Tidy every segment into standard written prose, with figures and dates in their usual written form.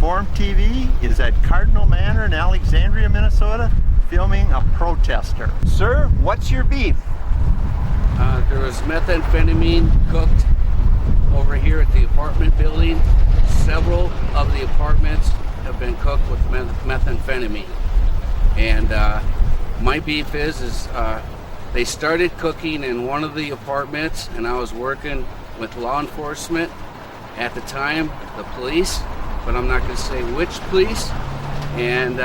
Inform TV is at Cardinal Manor in Alexandria, Minnesota, filming a protester. Sir, what's your beef? There was methamphetamine cooked over here at the apartment building. Several of the apartments have been cooked with methamphetamine. And my beef is they started cooking in one of the apartments, and I was working with law enforcement at the time, the police, but I'm not going to say which police. And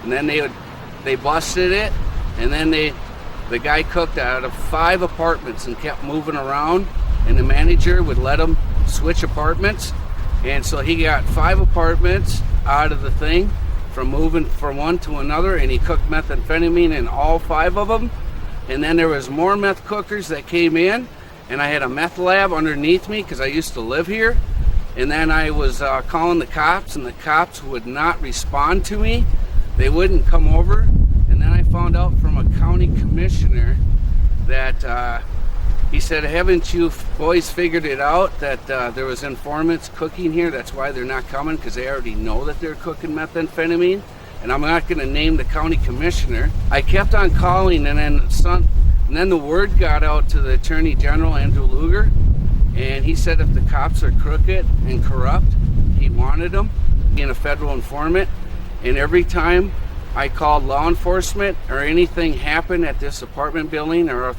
then they busted it, and then the guy cooked out of 5 apartments and kept moving around, and the manager would let him switch apartments. And so he got 5 apartments out of the thing from moving from one to another, and he cooked methamphetamine in all 5 of them. And then there was more meth cookers that came in, and I had a meth lab underneath me because I used to live here. And then I was calling the cops, and the cops would not respond to me. They wouldn't come over. And then I found out from a county commissioner that he said, haven't you boys figured it out that there was informants cooking here? That's why they're not coming, because they already know that they're cooking methamphetamine. And I'm not going to name the county commissioner. I kept on calling, and then the word got out to the Attorney General, Andrew Luger, and he said if the cops are crooked and corrupt, he wanted them, being a federal informant. And every time I called law enforcement or anything happened at this apartment building or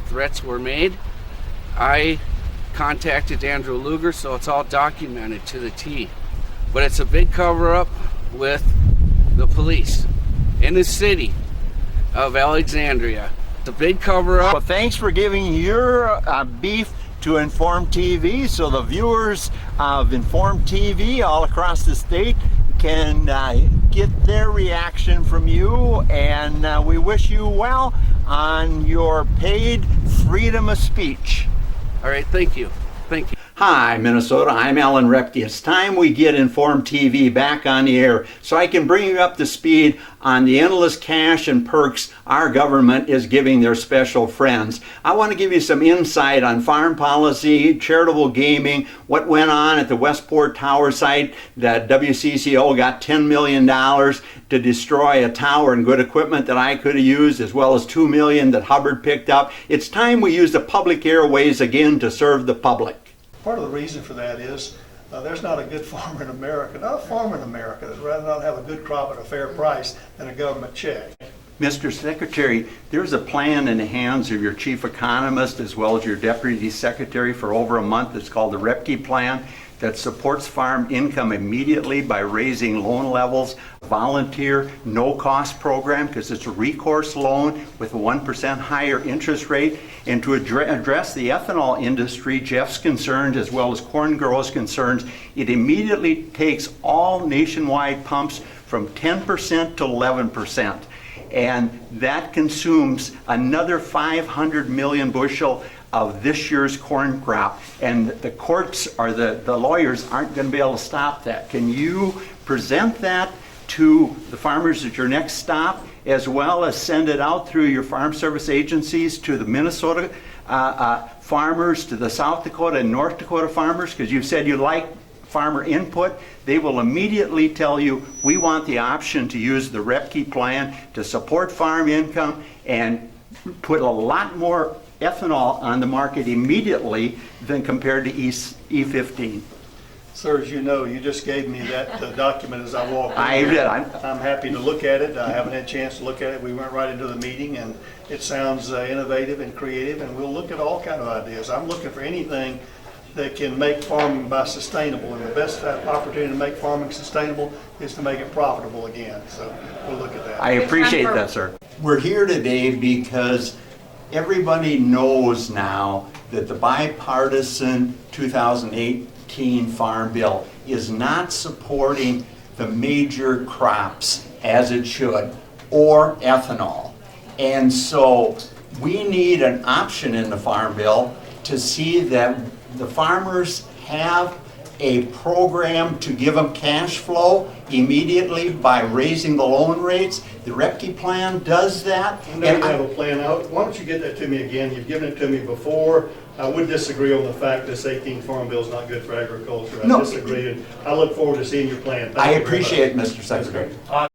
threats were made, I contacted Andrew Luger, so it's all documented to the T. But it's a big cover-up with the police in the city of Alexandria. It's a big cover-up. Well, thanks for giving your beef to Inform TV, so the viewers of Inform TV all across the state can get their reaction from you, and we wish you well on your paid freedom of speech. All right, thank you. Thank you. Hi, Minnesota. I'm Alan Repke. It's time we get Inform TV back on the air so I can bring you up to speed on the endless cash and perks our government is giving their special friends. I want to give you some insight on farm policy, charitable gaming, what went on at the Westport Tower site that WCCO got $10 million to destroy a tower and good equipment that I could have used, as well as $2 million that Hubbard picked up. It's time we use the public airways again to serve the public. Part of the reason for that is there's not a good farmer in America, not a farmer in America that'd rather not have a good crop at a fair price than a government check. Mr. Secretary, there's a plan in the hands of your chief economist as well as your deputy secretary for over a month. It's called the Repke Plan, that supports farm income immediately by raising loan levels, volunteer no-cost program because it's a recourse loan with a 1% higher interest rate, and to address the ethanol industry, Jeff's concerns as well as corn growers' concerns, it immediately takes all nationwide pumps from 10% to 11%. And that consumes another 500 million bushel of this year's corn crop, and the courts or the lawyers aren't going to be able to stop that. Can you present that to the farmers at your next stop, as well as send it out through your farm service agencies to the Minnesota farmers, to the South Dakota and North Dakota farmers, because you said you like farmer input? They will immediately tell you, we want the option to use the Repke Plan to support farm income and put a lot more ethanol on the market immediately than compared to E15. Sir, as you know, you just gave me that document as I walked in. I did. I'm happy to look at it. I haven't had a chance to look at it. We went right into the meeting, and it sounds innovative and creative, and we'll look at all kind of ideas. I'm looking for anything that can make farming sustainable, and the best opportunity to make farming sustainable is to make it profitable again. So we'll look at that. I appreciate that, sir. We're here today because everybody knows now that the bipartisan 2018 Farm Bill is not supporting the major crops as it should, or ethanol. And so we need an option in the Farm Bill to see that the farmers have a program to give them cash flow immediately by raising the loan rates. The Repke Plan does that. I know you have a plan out. Why don't you get that to me again? You've given it to me before. I would disagree on the fact this 18th Farm Bill is not good for agriculture. I No. disagree, and I look forward to seeing your plan. Thank I you very much. appreciate it, Mr. Secretary.